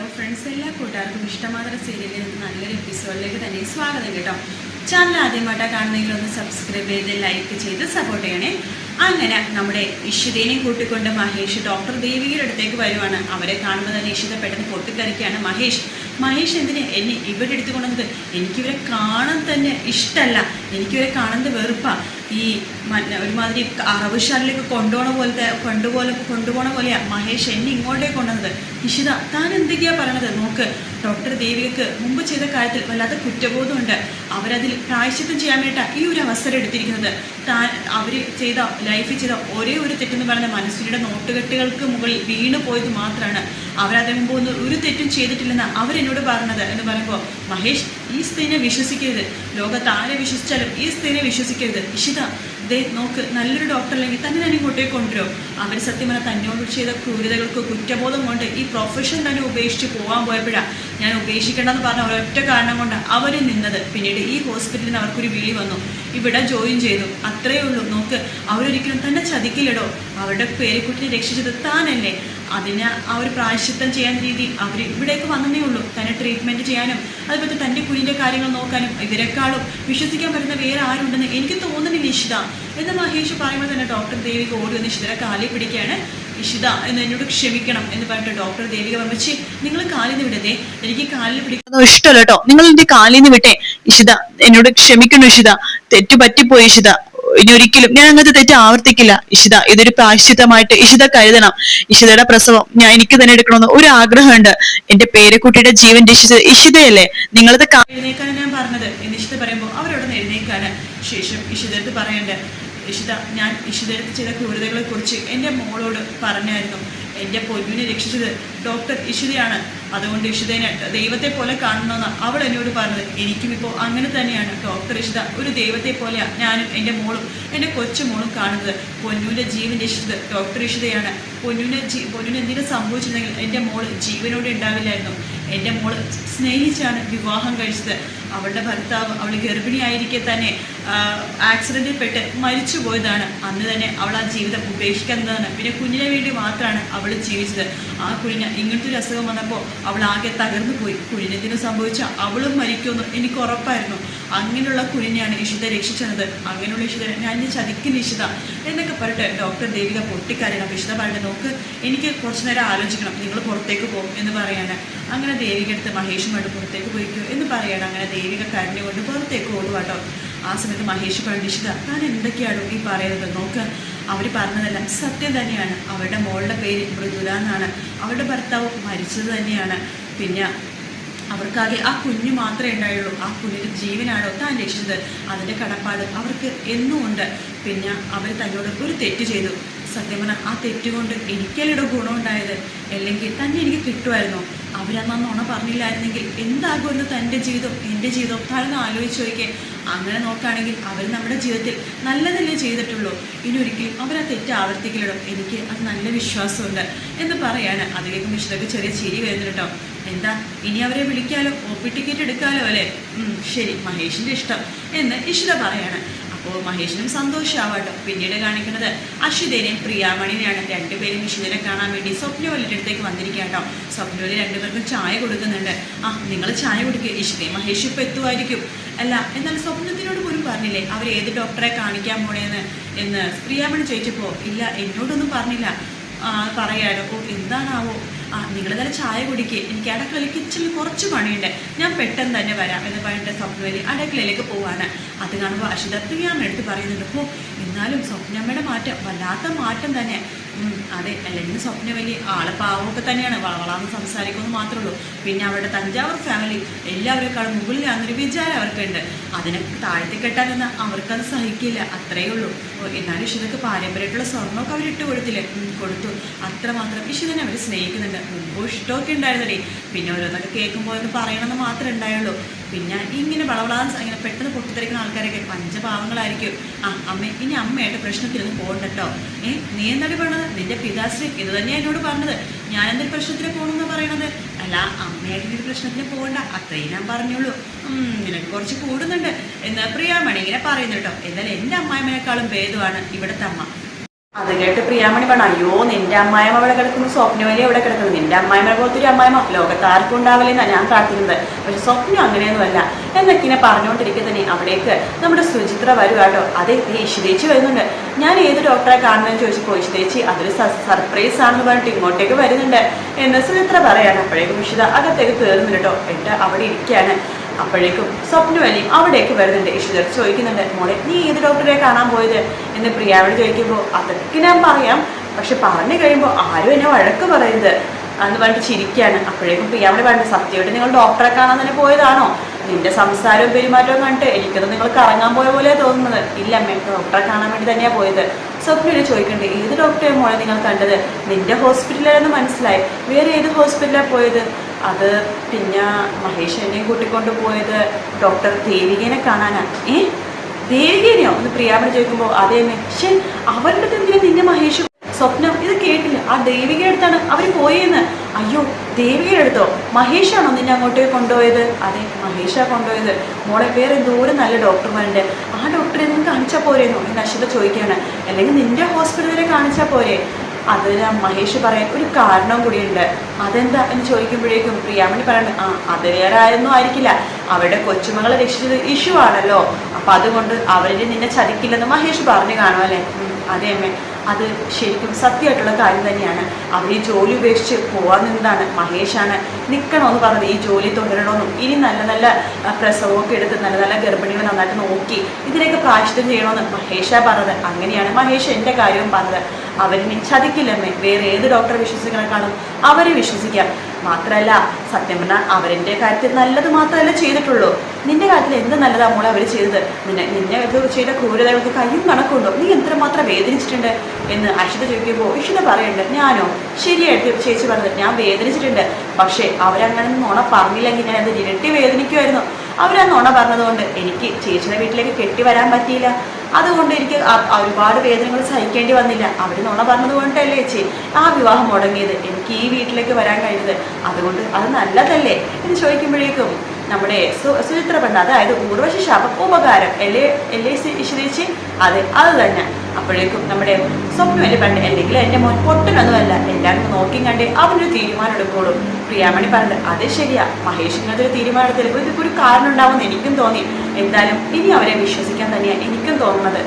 Hello friends, എല്ലാ കൂട്ടുകാർക്കും ഇഷ്ടമാത്ര സീരിയലിൽ നല്ലൊരു എപ്പിസോഡിലേക്ക് തന്നെ സ്വാഗതം കേട്ടോ. ചാനൽ ആദ്യമായിട്ടാണ് കാണുന്നെങ്കിൽ ഒന്ന് സബ്സ്ക്രൈബ് ചെയ്ത് ലൈക്ക് ചെയ്ത് സപ്പോർട്ട് ചെയ്യണേ. അങ്ങനെ നമ്മുടെ ഇഷിതേനെയും കൂട്ടിക്കൊണ്ട് മഹേഷ് ഡോക്ടർ ദേവികയുടെ അടുത്തേക്ക് വരുവാണ്. അവരെ കാണുമ്പോൾ തന്നെ ഇഷിത പെട്ടെന്ന് പൊട്ടിത്തെറിക്കുകയാണ്. മഹേഷ് എന്തിന് എന്നെ ഇവിടെ എടുത്തു കൊണ്ടുവന്നത്? എനിക്കിവരെ കാണാൻ തന്നെ ഇഷ്ടമല്ല, എനിക്കിവരെ കാണുന്നത് വെറുപ്പാണ്. ഈ ഒരുമാതിരി അറവുശാലിലേക്ക് കൊണ്ടുപോണ പോലെയാ മഹേഷ് എന്നെ ഇങ്ങോട്ടേക്ക് കൊണ്ടുവന്നത്. ഇഷിത, താൻ എന്തൊക്കെയാ പറയണത്? നോക്ക്, ഡോക്ടർ ദേവികക്ക് മുമ്പ് ചെയ്ത കാര്യത്തിൽ വല്ലാത്ത കുറ്റബോധമുണ്ട്. അവരതിൽ പ്രായശ്ചിത്തം ചെയ്യാൻ വേണ്ടിയിട്ടാണ് ഈ ഒരു അവസരം എടുത്തിരിക്കുന്നത്. അവർ ലൈഫിൽ ചെയ്ത ഒരേ ഒരു തെറ്റെന്ന് പറയുന്നത് മനസ്സിൻ്റെ നോട്ടുകെട്ടുകൾക്ക് മുകളിൽ വീണു പോയത് മാത്രമാണ്. അവരതിന് മുമ്പ് ഒന്നും ഒരു തെറ്റും ചെയ്തിട്ടില്ലെന്ന് അവരെന്നോട് പറഞ്ഞത് എന്ന് പറയുമ്പോൾ, മഹേഷ്, ഈ സ്ത്രീനെ വിശ്വസിക്കരുത്. ലോകത്ത് ആരെ വിശ്വസിച്ചാലും ഈ സ്ത്രീനെ വിശ്വസിക്കരുത്. ഇഷിത, ദേ നോക്ക്, നല്ലൊരു ഡോക്ടർ അല്ലെങ്കിൽ തന്നെ ഞാൻ ഇങ്ങോട്ടേക്ക് കൊണ്ടുവരും. അവർ സത്യം പറഞ്ഞാൽ തന്നോട് ചെയ്ത ക്രൂരതകൾക്ക് കുറ്റബോധം കൊണ്ട് ഈ പ്രൊഫഷൻ തന്നെ ഉപേക്ഷിച്ച് പോകാൻ പോയപ്പോഴാണ് ഞാൻ ഉപേക്ഷിക്കേണ്ടെന്ന് പറഞ്ഞ ഒരൊറ്റ കാരണം കൊണ്ട് അവർ നിന്നത്. പിന്നീട് ഈ ഹോസ്പിറ്റലിൽ നിന്ന് അവർക്കൊരു വിളി വന്നു, ഇവിടെ ജോയിൻ ചെയ്തു, അത്രയേ ഉള്ളൂ. നോക്ക്, അവരൊരിക്കലും തന്നെ ചതിക്കില്ലടോ. അവരുടെ പേരക്കുട്ടിനെ രക്ഷിച്ചത് താനല്ലേ? അതിന് ആ ഒരു പ്രായശ്ചിത്തം ചെയ്യാൻ രീതി അവർ ഇവിടേക്ക് വന്നതേ ഉള്ളൂ. തന്നെ ട്രീറ്റ്മെൻറ്റ് ചെയ്യാനും അതുപോലെ തൻ്റെ കുഞ്ഞിൻ്റെ കാര്യങ്ങൾ നോക്കാനും ഇവരെക്കാളും വിശ്വസിക്കാൻ പറ്റുന്ന വേറെ ആരുണ്ടെന്ന് എനിക്ക് തോന്നുന്നില്ല ഇഷിത എന്ന് മഹേഷ് പറയുമ്പോൾ തന്നെ ഡോക്ടർ ദേവിക ഓടി വന്ന് ഇഷിതയുടെ കാലിൽ പിടിക്കുകയാണ്. ഇഷിത, എന്ന് എന്നോട് ക്ഷമിക്കണം എന്ന് പറഞ്ഞിട്ട് ഡോക്ടർ ദേവിക പറഞ്ഞു, നിങ്ങൾ കാലിൽ നിന്ന് വിടതേ, എനിക്ക് കാലിൽ പിടിക്കുന്നത് ഇഷ്ടമല്ല കേട്ടോ, നിങ്ങൾ എന്റെ കാലിൽ നിന്ന് വിട്ടേ. ഇഷിത, എന്നോട് ക്ഷമിക്കണം ഇഷിത, തെറ്റു പറ്റിപ്പോയി ഇഷിത, ഇനി ഒരിക്കലും ഞാൻ അങ്ങനത്തെ തെറ്റ് ആവർത്തിക്കില്ല ഇഷിത. ഇതൊരു പ്രായശ്ചിത്തമായിട്ട് ഇഷിത കരുതണം. ഇഷിതയുടെ പ്രസവം എനിക്ക് തന്നെ എടുക്കണമെന്ന് ഒരു ആഗ്രഹമുണ്ട്. എന്റെ പേരക്കുട്ടിയുടെ ജീവൻ രക്ഷിച്ചത് ഇഷിതയല്ലേ? നിങ്ങളത് എഴുന്നേക്കാണ് ഞാൻ പറഞ്ഞത് എന്ന് ഇഷിത പറയുമ്പോൾ അവരോട് എഴുന്നേക്കാണ്. ശേഷം ഇഷിതടുത്ത് പറയണ്ടേ, ഇഷിത, ഞാൻ ഇഷിതടുത്ത് ചെയ്ത ക്രൂരതകളെ കുറിച്ച് എൻ്റെ മോളോട് പറഞ്ഞായിരുന്നു. എൻ്റെ പൊന്നുവിനെ രക്ഷിച്ചത് ഡോക്ടർ ഇഷിതയാണ്. അതുകൊണ്ട് ഇഷിതേനെ ദൈവത്തെ പോലെ കാണണമെന്ന് അവൾ എന്നോട് പറഞ്ഞത്. എനിക്കും ഇപ്പോൾ അങ്ങനെ തന്നെയാണ്. ഡോക്ടർ ഇഷിത ഒരു ദൈവത്തെ പോലെയാണ് ഞാനും എൻ്റെ മോളും എൻ്റെ കൊച്ചുമോളും കാണുന്നത്. പൊന്നുവിൻ്റെ ജീവൻ രക്ഷിച്ചത് ഡോക്ടർ ഇഷിതയാണ്. പൊന്നുവിന് എന്തെങ്കിലും സംഭവിച്ചിരുന്നെങ്കിൽ എൻ്റെ മോള് ജീവനോടെ ഉണ്ടാവില്ലായിരുന്നു. എൻ്റെ മോള് സ്നേഹിച്ചാണ് വിവാഹം കഴിച്ചത്. അവളുടെ ഭർത്താവ് അവൾ ഗർഭിണിയായിരിക്കെ തന്നെ ആക്സിഡൻറ്റിൽ പെട്ട് മരിച്ചു പോയതാണ്. അന്ന് തന്നെ അവൾ ആ ജീവിതം ഉപേക്ഷിക്കുന്നതാണ്. പിന്നെ കുഞ്ഞിനെ വേണ്ടി മാത്രമാണ് അവൾ ജീവിച്ചത്. ആ കുഞ്ഞിന് ഇങ്ങനത്തെ ഒരു അസുഖം വന്നപ്പോൾ അവൾ ആകെ തകർന്നു പോയി. കുഞ്ഞിനെന്തിനും സംഭവിച്ച അവളും മരിക്കുമെന്ന് എനിക്ക് ഉറപ്പായിരുന്നു. അങ്ങനെയുള്ള കുഞ്ഞിനെയാണ് ഇഷിത രക്ഷിച്ചത്. അങ്ങനെയുള്ള ഇഷിത ഞാൻ ചതിക്കുന്ന ഇഷിത എന്നൊക്കെ പറഞ്ഞിട്ട് ഡോക്ടർ ദേവിക പൊട്ടിക്കാരണം. ഇഷിത പറഞ്ഞിട്ട്, നോക്ക്, എനിക്ക് കുറച്ചു നേരം ആലോചിക്കണം, നിങ്ങൾ പുറത്തേക്ക് പോകും എന്ന് പറയാണ്. അങ്ങനെ ദേവിക എടുത്ത് മഹേഷുമായിട്ട് പുറത്തേക്ക് പോയിക്കോ എന്ന് പറയണം. അങ്ങനെ ദേവിക കരഞ്ഞുകൊണ്ട് പുറത്തേക്ക് ഓടുവാട്ടോ. ആ സമയത്ത് മഹേഷ് പറഞ്ഞു, ഇഷിത, താൻ എന്തൊക്കെയാണോ ഈ പറയുന്നത്? നോക്ക്, അവർ പറഞ്ഞതെല്ലാം സത്യം തന്നെയാണ്. അവരുടെ മോളുടെ പേര് മൃദുല എന്നാണ്. അവരുടെ ഭർത്താവ് മരിച്ചത് തന്നെയാണ്. പിന്നെ അവർക്കാകെ ആ കുഞ്ഞു മാത്രമേ ഉണ്ടായുള്ളൂ. ആ കുഞ്ഞിൻ്റെ ജീവനാണോ താൻ രക്ഷിച്ചത്? അതിൻ്റെ കടപ്പാട് അവർക്ക് എന്നും ഉണ്ട്. പിന്നെ അവർ തന്നോട് ഒരു തെറ്റ് ചെയ്തു. സത്യം പറഞ്ഞാൽ ആ തെറ്റുകൊണ്ട് എനിക്കല്ലിടോ ഗുണമുണ്ടായത്, അല്ലെങ്കിൽ തന്നെ എനിക്ക് കിട്ടുമായിരുന്നോ? അവരന്ന് നുണ പറഞ്ഞില്ലായിരുന്നെങ്കിൽ എന്താകുമെന്ന് തൻ്റെ ജീവിതം എൻ്റെ ജീവിതം താഴ്ന്ന് ആലോചിച്ച് നോക്കിയേ. അങ്ങനെ നോക്കുകയാണെങ്കിൽ അവർ നമ്മുടെ ജീവിതത്തിൽ നല്ലതല്ലേ ചെയ്തിട്ടുള്ളൂ. ഇനി ഒരിക്കലും അവർ ആ തെറ്റ് ആവർത്തിക്കലിടും. എനിക്ക് അത് നല്ല വിശ്വാസമുണ്ട് എന്ന് പറയാണ്. അത് കേൾക്കുമ്പോൾ ഇഷ്ടമൊക്കെ ചെറിയ ചിരി വരുന്നു കേട്ടോ. എന്താ, ഇനി അവരെ വിളിക്കാലോ, OP ടിക്കറ്റ് എടുക്കാലോ അല്ലേ? ശരി, മഹേഷിൻ്റെ ഇഷ്ടം എന്ന് ഇഷിത പറയാണ്. അപ്പോൾ മഹേഷിനും സന്തോഷമാവട്ടോ. പിന്നീട് കാണിക്കുന്നത് അശ്വിതേനെയും പ്രിയാമണിനെയാണ്. രണ്ടുപേരും ഇഷിതനെ കാണാൻ വേണ്ടി സ്വപ്നവല്ലിയുടെ അടുത്തേക്ക് വന്നിരിക്കുക കേട്ടോ. സ്വപ്നവല്ലി രണ്ടുപേർക്കും ചായ കൊടുക്കുന്നുണ്ട്. നിങ്ങൾ ചായ കൊടുക്കുക ഇഷിതേ, മഹേഷ് ഇപ്പോൾ എത്തുമായിരിക്കും. അല്ല, എന്നാൽ സ്വപ്നത്തിനോട് പോലും പറഞ്ഞില്ലേ അവർ ഏത് ഡോക്ടറെ കാണിക്കാൻ പോണേന്ന് എന്ന് പ്രിയാമണി ചോദിച്ചപ്പോൾ, ഇല്ല, എന്നോടൊന്നും പറഞ്ഞില്ല. പറയാനോ? എന്താണാവോ? നിങ്ങൾ തന്നെ ചായ കുടിക്കുക, എനിക്ക് അടുക്കളയിൽ കിച്ചണിൽ കുറച്ച് പണിയുണ്ട്, ഞാൻ പെട്ടെന്ന് തന്നെ വരാം എന്ന് പറഞ്ഞിട്ട് സ്വപ്നവല്ലി അടുക്കളയിലേക്ക് പോവാണ്. അത് കാണുമ്പോൾ അശ്വിത പ്രിയാമ്മ എടുത്ത് പറയുന്നുണ്ട്, എന്നാലും സ്വപ്നമ്മയുടെ മാറ്റം വല്ലാത്ത മാറ്റം തന്നെ. അതെ, അല്ലെങ്കിൽ സ്വപ്നവല്ലി ആളെ പാവമൊക്കെ തന്നെയാണ്, വളവളാന്ന് സംസാരിക്കുമെന്ന് മാത്രമേ ഉള്ളൂ. പിന്നെ അവരുടെ തഞ്ചാവൂർ ഫാമിലി എല്ലാവരെക്കാളും മുകളിലാണെന്നൊരു വിചാരം അവർക്കുണ്ട്. അതിനെ താഴ്ത്തി കെട്ടാനെന്ന് അവർക്കത് സഹിക്കില്ല, അത്രയേ ഉള്ളൂ. എന്നാലും ഇഷിതക്ക് പാരമ്പര്യമായിട്ടുള്ള സ്വർണ്ണമൊക്കെ അവരിട്ട് കൊടുത്തില്ലേ? കൊടുത്തു. അത്രമാത്രം ഇഷിതനെ അവർ സ്നേഹിക്കുന്നുണ്ട്. മുമ്പ് ഇഷ്ടമൊക്കെ ഉണ്ടായിരുന്നേ. പിന്നെ ഓരോന്നൊക്കെ കേൾക്കുമ്പോൾ എന്ന് പറയണമെന്ന് മാത്രമേ ഉണ്ടായുള്ളൂ. പിന്നെ ഇങ്ങനെ വളവളാന്ന് ഇങ്ങനെ പെട്ടെന്ന് പൊട്ടിത്തെറിക്കുന്ന ആൾക്കാരൊക്കെ പഞ്ചപാവങ്ങളായിരിക്കും. അമ്മ, ഇനി അമ്മയായിട്ട് പ്രശ്നത്തിലൊന്നും പോകണ്ടട്ടോ. നീ എന്താടി പറഞ്ഞത്? നിന്റെ പിതാശ്രീ ഇത് തന്നെയാണ് എന്നോട് പറഞ്ഞത്. ഞാൻ എന്തൊരു പ്രശ്നത്തിന് പോകണമെന്ന് പറയണത്? അല്ല, അമ്മയായിട്ട് ഒരു പ്രശ്നത്തിന് പോകണ്ട, അത്രയും ഞാൻ പറഞ്ഞോളൂ. നിനക്ക് കുറച്ച് കൂടുന്നുണ്ട് എന്ന് പ്രിയാമണി ഇങ്ങനെ പറയുന്നു കേട്ടോ. എന്നാലും എൻ്റെ അമ്മായിമ്മനേക്കാളും ഭേദമാണ് ഇവിടുത്തെ അമ്മ. അത് കേട്ട് പ്രിയാമണി പറഞ്ഞു, അയ്യോ നിന്റെ അമ്മായിമ്മ അവിടെ കിടക്കുന്നു, സ്വപ്നവലി അവിടെ കിടക്കുന്നു, നിന്റെ അമ്മായിമ്മ പോലത്തെ ഒരു അമ്മായിമ്മ ലോകത്ത് ആർക്കും ഉണ്ടാവില്ലെന്നാണ് ഞാൻ പ്രാർത്ഥിക്കുന്നത്, പക്ഷെ സ്വപ്നം അങ്ങനെയൊന്നുമല്ല എന്നൊക്കെ ഇങ്ങനെ പറഞ്ഞുകൊണ്ടിരിക്കുക തന്നെ അവിടേക്ക് നമ്മുടെ സുചിത്ര വരുവാട്ടോ. അതെ ഇഷിതേച്ചി വരുന്നുണ്ട്, ഞാൻ ഏത് ഡോക്ടറെ കാണണമെന്ന് ചോദിച്ചപ്പോൾ ഇഷിതേച്ചി അതൊരു സർപ്രൈസ് ആണെന്ന് പറഞ്ഞിട്ട് ഇങ്ങോട്ടേക്ക് വരുന്നുണ്ട് എന്ന് സുചിത്ര പറയാണ്. അപ്പോഴേക്കും ഇഷിത അകത്തേക്ക് കയറുന്നുണ്ട് കേട്ടോ, എന്നിട്ട് അവിടെ ഇരിക്കുകയാണ്. അപ്പോഴേക്കും സ്വപ്നവലിയും അവിടേക്ക് വരുന്നുണ്ട്. ഇഷിതർ ചോദിക്കുന്നുണ്ട്, മോളെ നീ ഏത് ഡോക്ടറെ കാണാൻ പോയത് എന്ന് പ്രിയാവോട് ചോദിക്കുമ്പോൾ അതൊക്കെ ഞാൻ പറയാം, പക്ഷെ പറഞ്ഞു കഴിയുമ്പോൾ ആരും എന്നെ വഴക്ക് പറയുന്നത് എന്ന് പറഞ്ഞിട്ട് ചിരിക്കുകയാണ്. അപ്പോഴേക്കും പ്രിയാവോട് പറഞ്ഞു, സത്യമായിട്ട് നിങ്ങൾ ഡോക്ടറെ കാണാൻ തന്നെ പോയതാണോ? നിന്റെ സംസാരവും പെരുമാറ്റവും കണ്ടിട്ട് എനിക്കത് നിങ്ങൾ കറങ്ങാൻ പോയ പോലെയാണ് തോന്നുന്നത്. ഇല്ല അമ്മ, ഡോക്ടറെ കാണാൻ വേണ്ടി തന്നെയാണ് പോയത്. സ്വപ്നയിൽ ചോദിക്കണ്ടേ, ഏത് ഡോക്ടറെ മോളെ നിങ്ങൾ കണ്ടത്? നിന്റെ ഹോസ്പിറ്റലാണെന്ന് മനസ്സിലായി, വേറെ ഏത് ഹോസ്പിറ്റലാണ് പോയത്? അത് പിന്നെ മഹേഷ് എന്നെയും കൂട്ടിക്കൊണ്ട് പോയത് ഡോക്ടർ ദേവികേനെ കാണാനാ. ദേവികേനെയോ എന്ന് പ്രിയാമണി ചോദിക്കുമ്പോൾ അതേ പക്ഷേ അവരുടെ എന്തിനാ നിന്നെ മഹേഷ്? സ്വപ്നം ഇത് കേട്ടില്ല, ആ ദേവികയുടെ അടുത്താണ് അവർ പോയെന്ന്. അയ്യോ ദേവികയുടെ അടുത്തോ? മഹേഷാണോ നിന്നെ അങ്ങോട്ടേക്ക് കൊണ്ടുപോയത്? അതെ മഹേഷാണ് കൊണ്ടുപോയത്. മോളെ വേറെ എന്തോരം നല്ല ഡോക്ടർമാരുണ്ട്, ആ ഡോക്ടറെ നിന്ന് കാണിച്ചാൽ പോരെന്നോ എന്ന് അശ്വത ചോദിക്കുകയാണ്. അല്ലെങ്കിൽ നിന്റെ ഹോസ്പിറ്റലിൽ കാണിച്ചാൽ പോരെ? അതിന് മഹേഷ് പറയാൻ ഒരു കാരണവും കൂടിയുണ്ട്. അതെന്താ എന്ന് ചോദിക്കുമ്പോഴേക്കും പ്രിയാമണി പറയുന്നത്, അത് വേറെ ആയൊന്നും ആയിരിക്കില്ല, അവരുടെ കൊച്ചുമകളെ രക്ഷിച്ചത് ഇഷ്യൂ ആണല്ലോ, അപ്പം അതുകൊണ്ട് അവരുടെ നിന്നെ ചതിക്കില്ലെന്ന് മഹേഷ് പറഞ്ഞു കാണുമല്ലേ? അതെ അമ്മേ, അത് ശരിക്കും സത്യമായിട്ടുള്ള കാര്യം തന്നെയാണ്. അവർ ഈ ജോലി ഉപേക്ഷിച്ച് പോകാൻ നിന്നതാണ്. മഹേഷാണ് നിൽക്കണമെന്ന് പറഞ്ഞത്, ഈ ജോലി തുടരണമെന്നും ഇനി നല്ല നല്ല പ്രസവമൊക്കെ എടുത്ത് നല്ല നല്ല ഗർഭിണികൾ നന്നായിട്ട് നോക്കി ഇതിലേക്ക് പ്രായശ്ചിത്തം ചെയ്യണമെന്ന് മഹേഷാണ് പറഞ്ഞത്. അങ്ങനെയാണ് മഹേഷ് എൻ്റെ കാര്യവും പറഞ്ഞത്. അവരിനെ ചതിക്കില്ലമ്മേ, വേറെ ഏത് ഡോക്ടറെ വിശ്വസിക്കണേക്കാളും അവരെ വിശ്വസിക്കാം. മാത്രമല്ല സത്യം പറഞ്ഞാൽ അവരുടെ കാര്യത്തിൽ നല്ലത് മാത്രമല്ല ചെയ്തിട്ടുള്ളൂ, നിന്റെ കാര്യത്തിൽ എന്ത് നല്ലതാ മോളെ അവർ ചെയ്തത്? നിന്നെ ഇത് ചെയ്ത ക്രൂരതകൾക്ക് കയ്യും കണക്കുണ്ടോ? നീ എത്രമാത്രം വേദനിച്ചിട്ടുണ്ട് എന്ന് അശ്വത ചോദിക്കുമ്പോൾ ഇഷിത പറയുന്നുണ്ട്, ഞാനോ? ശരിയായിട്ട് ചേച്ചി പറഞ്ഞത്, ഞാൻ വേദനിച്ചിട്ടുണ്ട്, പക്ഷേ അവരങ്ങനെ നുണ പറഞ്ഞില്ലെങ്കിൽ ഞാൻ അത് ഇരട്ടി വേദനിക്കുമായിരുന്നു. അവരാ നുണ പറഞ്ഞതുകൊണ്ട് എനിക്ക് ചേച്ചിയുടെ വീട്ടിലേക്ക് കെട്ടി വരാൻ പറ്റിയില്ല, അതുകൊണ്ട് എനിക്ക് ഒരുപാട് വേദനകൾ സഹിക്കേണ്ടി വന്നില്ല. അവർ നുണ പറഞ്ഞത് കൊണ്ടല്ലേ ചേച്ചി ആ വിവാഹം മുടങ്ങിയത്, എനിക്ക് ഈ വീട്ടിലേക്ക് വരാൻ കഴിഞ്ഞത്, അതുകൊണ്ട് അത് നല്ലതല്ലേ എന്ന് ചോദിക്കുമ്പോഴേക്കും നമ്മുടെ സുചിത്ര പെണ്ണ്, അതായത് ഊർവശി ശാപം ഉപകാരം അല്ലേ ഇഷിതേച്ചി? അതെ അത് തന്നെ. അപ്പോഴേക്കും നമ്മുടെ സ്വപ്നവലി പെണ്ണ്, അല്ലെങ്കിൽ എൻ്റെ മോൻ പൊട്ടനൊന്നുമല്ല, എല്ലാവരും നോക്കി കണ്ടേ അവനൊരു തീരുമാനം എടുക്കുള്ളൂ. പ്രിയാമണി പറഞ്ഞത് അതെ ശരിയാ, മഹേഷിനതൊരു തീരുമാനത്തിൽ ഇതൊരു കാരണം ഉണ്ടാവുമെന്ന് എനിക്കും തോന്നി. എന്തായാലും ഇനി അവരെ വിശ്വസിക്കാൻ തന്നെയാണ് എനിക്കും തോന്നുന്നത്.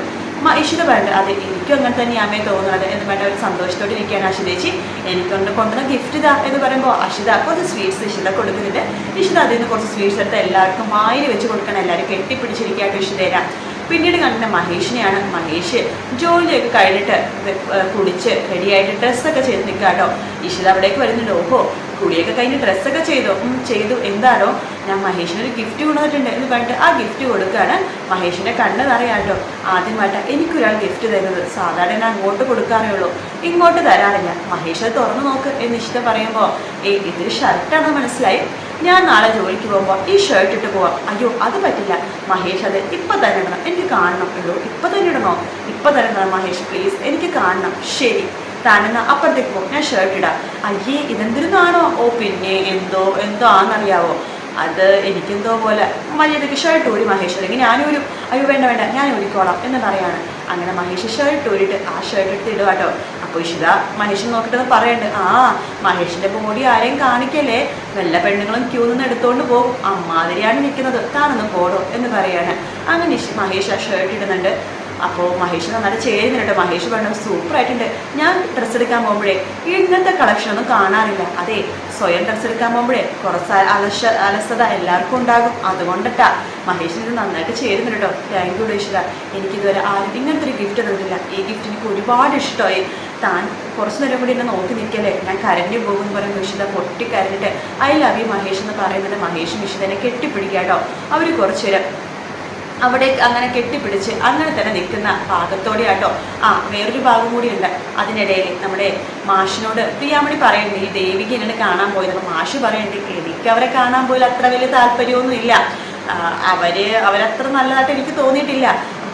ഇഷിത പറഞ്ഞത് അതെ എനിക്കും അങ്ങനെ തന്നെയാമേ തോന്നുന്നത് എന്ന് പറഞ്ഞ ഒരു സന്തോഷത്തോടെ ഇരിക്കുകയാണ് അഷിതേച്ചി. എനിക്കൊണ്ട് കൊണ്ടുവന്ന ഗിഫ്റ്റ് ഇതാ എന്ന് പറയുമ്പോൾ അഷിത കുറച്ച് സ്വീറ്റ്സ് ഇഷിത കൊടുക്കുന്നുണ്ട്. ഇഷിത അതിൽ നിന്ന് കുറച്ച് സ്വീറ്റ്സ് എടുത്ത് എല്ലാവർക്കും വായിൽ വെച്ച് കൊടുക്കണം, എല്ലാവരും കെട്ടിപ്പിടിച്ചിരിക്കാനായിട്ട് ഇഷിതേരാ. പിന്നീട് കണ്ടിട്ട് മഹേഷിനെയാണ്. മഹേഷ് ജോലിയൊക്കെ കഴിഞ്ഞിട്ട് കുടിച്ച് റെഡിയായിട്ട് ഡ്രസ്സൊക്കെ ചെയ്ത് നിൽക്കുക കേട്ടോ. ഇഷിത അവിടേക്ക് വരുന്നുണ്ട്. ഓഹോ കുടിയൊക്കെ കഴിഞ്ഞ് ഡ്രസ്സൊക്കെ ചെയ്തു എന്താണോ ഞാൻ മഹേഷിനൊരു ഗിഫ്റ്റ് കൊണ്ടുവന്നിട്ടുണ്ട് എന്ന് പറഞ്ഞിട്ട് ആ ഗിഫ്റ്റ് കൊടുക്കുകയാണ്. മഹേഷിൻ്റെ കണ്ണ് നിറയാട്ടോ. ആദ്യമായിട്ട് എനിക്കൊരാൾ ഗിഫ്റ്റ് തരുന്നത്, സാധാരണ ഞാൻ അങ്ങോട്ട് കൊടുക്കാറേ ഉള്ളൂ, ഇങ്ങോട്ട് തരാറില്ല. മഹേഷ് അത് തുറന്നു നോക്ക് എന്ന് ഇഷ്ടം പറയുമ്പോൾ ഇതൊരു ഷർട്ടാണെന്ന് മനസ്സിലായി, ഞാൻ നാളെ ജോലിക്ക് പോകുമ്പോൾ ഈ ഷർട്ട് ഇട്ട് പോവാം. അയ്യോ അത് പറ്റില്ല മഹേഷ്, അത് ഇപ്പം തന്നെ ഇടണം, എനിക്ക് കാണണം. അയ്യോ ഇപ്പം തന്നെ ഇടണോ? ഇപ്പം തന്നെ ഇടണം മഹേഷ് പ്ലീസ്, എനിക്ക് കാണണം. ശരി താനെന്നാ അപ്പുറത്തേക്ക് പോകും, ഞാൻ ഷർട്ട് ഇടാം. അയ്യേ ഇതെന്തിരുന്നാണോ? ഓ പിന്നെ എന്തോ ആണെന്നറിയാവോ, അത് എനിക്കെന്തോ പോലെ മര്യാദയ്ക്ക് ഷർട്ട് ഊരി മഹേഷ്, അല്ലെങ്കിൽ ഞാനൊരു അയ്യോ വേണ്ട ഞാൻ ഊരിക്കോളാം എന്ന് പറയാണ്. അങ്ങനെ മഹേഷ് ഷർട്ട് ഊരിയിട്ട് ആ ഷർട്ട് എടുത്ത് ഇടുക കേട്ടോ. അപ്പോൾ ഇഷിത മഹേഷിനെ നോക്കിയിട്ട് പറയണ്ട്, മഹേഷിൻ്റെ ബോഡി ആരെയും കാണിക്കല്ലേ, വല്ല പെണ്ണുങ്ങളും ക്യൂ നിന്ന് എടുത്തുകൊണ്ട് പോകും, അമ്മാതിരിയാണ് നിൽക്കുന്നത്, താനൊന്ന് പോടോ എന്ന് പറയാണ്. അങ്ങനെ മഹേഷ് ആ ഷർട്ട് ഇടുന്നുണ്ട്. അപ്പോൾ മഹേഷ് നന്നായിട്ട് ചേരുന്നുണ്ട് കേട്ടോ. മഹേഷ് പറഞ്ഞു സൂപ്പറായിട്ടുണ്ട്, ഞാൻ ഡ്രസ്സ് എടുക്കാൻ പോകുമ്പോഴേ ഇങ്ങനത്തെ കളക്ഷനൊന്നും കാണാറില്ല. അതെ സ്വയം ഡ്രസ്സ് എടുക്കാൻ പോകുമ്പോഴേ കുറച്ച് അലസത എല്ലാവർക്കും ഉണ്ടാകും, അതുകൊണ്ടിട്ടാ. മഹേഷിന് ഇത് നന്നായിട്ട് ചേരുന്നുണ്ട് കേട്ടോ. താങ്ക് യു ഇഷിത, എനിക്കിതുവരെ ആരും ഇങ്ങനത്തെ ഒരു ഗിഫ്റ്റ് തന്നിട്ടില്ല, ഈ ഗിഫ്റ്റ് എനിക്ക് ഒരുപാട് ഇഷ്ടമായി. താൻ കുറച്ച് നേരം കൂടി എന്നെ നോക്കി നിൽക്കല്ലേ, ഞാൻ കരഞ്ഞു പോകുമെന്ന് പറയുമ്പോൾ ഇഷിത പൊട്ടിക്കരഞ്ഞിട്ട് ഐ ലവ് യു മഹേഷ് എന്ന് പറയുന്നത് മഹേഷും ഇഷിതനെ കെട്ടിപ്പിടിക്കുക കേട്ടോ. അവർ കുറച്ച് നേരം അവിടെ അങ്ങനെ കെട്ടിപ്പിടിച്ച് അങ്ങനെ തന്നെ നിൽക്കുന്ന ഭാഗത്തോടെ ആട്ടോ. വേറൊരു ഭാഗം കൂടിയുണ്ട്. അതിനിടയിൽ നമ്മുടെ മാഷിനോട് പ്രിയാമണി പറയുന്നുണ്ട് ഈ ദേവിക്ക് എന്നെ കാണാൻ പോയത്. അപ്പോൾ മാഷ് പറയുന്നുണ്ട് എനിക്ക് അവരെ കാണാൻ പോയാൽ അത്ര വലിയ താല്പര്യമൊന്നും ഇല്ല, അവരത്ര നല്ലതായിട്ട് എനിക്ക് തോന്നിയിട്ടില്ല.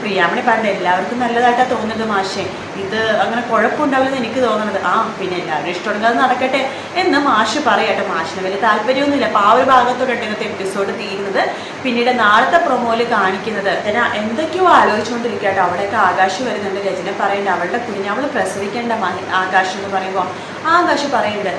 പ്രിയാമണി പറഞ്ഞ എല്ലാവർക്കും നല്ലതായിട്ടാണ് തോന്നുന്നത് മാഷേ, ഇത് അങ്ങനെ കുഴപ്പമുണ്ടാവില്ലെന്ന് എനിക്ക് തോന്നുന്നത്. പിന്നെ എല്ലാവരും ഇഷ്ടമുണ്ടെങ്കിൽ നടക്കട്ടെ എന്ന് മാഷ് പറയട്ടെ. മാഷിന് വലിയ താല്പര്യമൊന്നുമില്ല. അപ്പോൾ ആ ഒരു ഭാഗത്തോടെ ഇന്നത്തെ എപ്പിസോഡ് തീരുന്നത്. പിന്നീട് നാളത്തെ പ്രൊമോയിൽ കാണിക്കുന്നത് എന്തൊക്കെയോ ആലോചിച്ചുകൊണ്ടിരിക്കട്ടോ. അവിടെയൊക്കെ ആകാശ് വരുന്നുണ്ട്. രചന പറയുന്നുണ്ട് അവളുടെ കുഞ്ഞ് അവൾ പ്രസവിക്കേണ്ട ആകാശ് എന്ന് പറയുമ്പോൾ ആകാശ് പറയുന്നുണ്ട്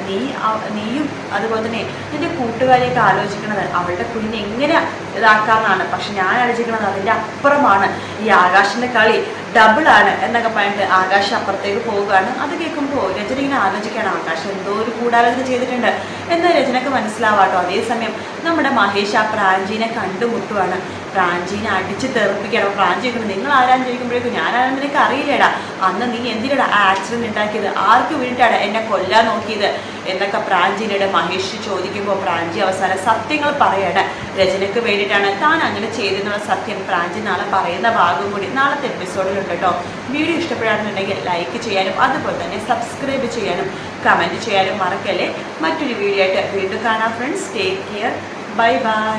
നീയും അതുപോലെ തന്നെ നിന്റെ കൂട്ടുകാരെയൊക്കെ ആലോചിക്കുന്നത് അവളുടെ കുഞ്ഞിനെ എങ്ങനെ ഇതാക്കാമെന്നാണ്. പക്ഷെ ഞാൻ ആലോചിക്കുന്നത് അതിൻ്റെ അപ്പുറമാണ്. ഈ ആകാശിൻ്റെ കളി ഡബിളാണ് എന്നൊക്കെ പറഞ്ഞിട്ട് ആകാശ് അപ്പുറത്തേക്ക് പോവുകയാണ്. അത് കേൾക്കുമ്പോൾ രചന ഇങ്ങനെ ആലോചിക്കുകയാണ് ആകാശ് എന്തോ ഒരു ഗൂഢാലോചന ചെയ്തിട്ടുണ്ട് എന്ന് രചനക്ക് മനസ്സിലാവാട്ടോ. അതേസമയം നമ്മുടെ മഹേഷ് ആ പ്രാഞ്ചീനെ കണ്ടുമുട്ടുവാണ്. പ്രാഞ്ചീനെ അടിച്ച് തെറിപ്പിക്കണം. പ്രാഞ്ചി നിങ്ങൾ ആരാന്ന് ചോദിക്കുമ്പോഴേക്കും ഞാൻ ആരാന്ന് നിനക്ക് അറിയില്ലേടാ, അന്ന് നീ എന്തിനാടാ ആ ആക്സിഡന്റ് ഉണ്ടാക്കിയത്, ആർക്ക് വേണ്ടിയിട്ടാണ് എന്നെ കൊല്ലാൻ നോക്കിയത് എന്നൊക്കെ പ്രാഞ്ചീനയുടെ മഹേഷ് ചോദിക്കുമ്പോൾ പ്രാഞ്ചി അവസാനം സത്യങ്ങൾ പറയാണ്. രചനയ്ക്ക് വേണ്ടിയിട്ടാണ് താൻ അങ്ങനെ ചെയ്തെന്നുള്ള സത്യം പ്രാഞ്ചി നാളെ പറയുന്ന ഭാഗം കൂടി നാളത്തെ എപ്പിസോഡിലുണ്ട് കേട്ടോ. വീഡിയോ ഇഷ്ടപ്പെടുകയാണെന്നുണ്ടെങ്കിൽ ലൈക്ക് ചെയ്യാനും അതുപോലെ തന്നെ സബ്സ്ക്രൈബ് ചെയ്യാനും കമൻറ്റ് ചെയ്യാനും മറക്കല്ലേ. മറ്റൊരു വീഡിയോ ആയിട്ട് വീണ്ടും കാണാം friends. Take care. Bye bye.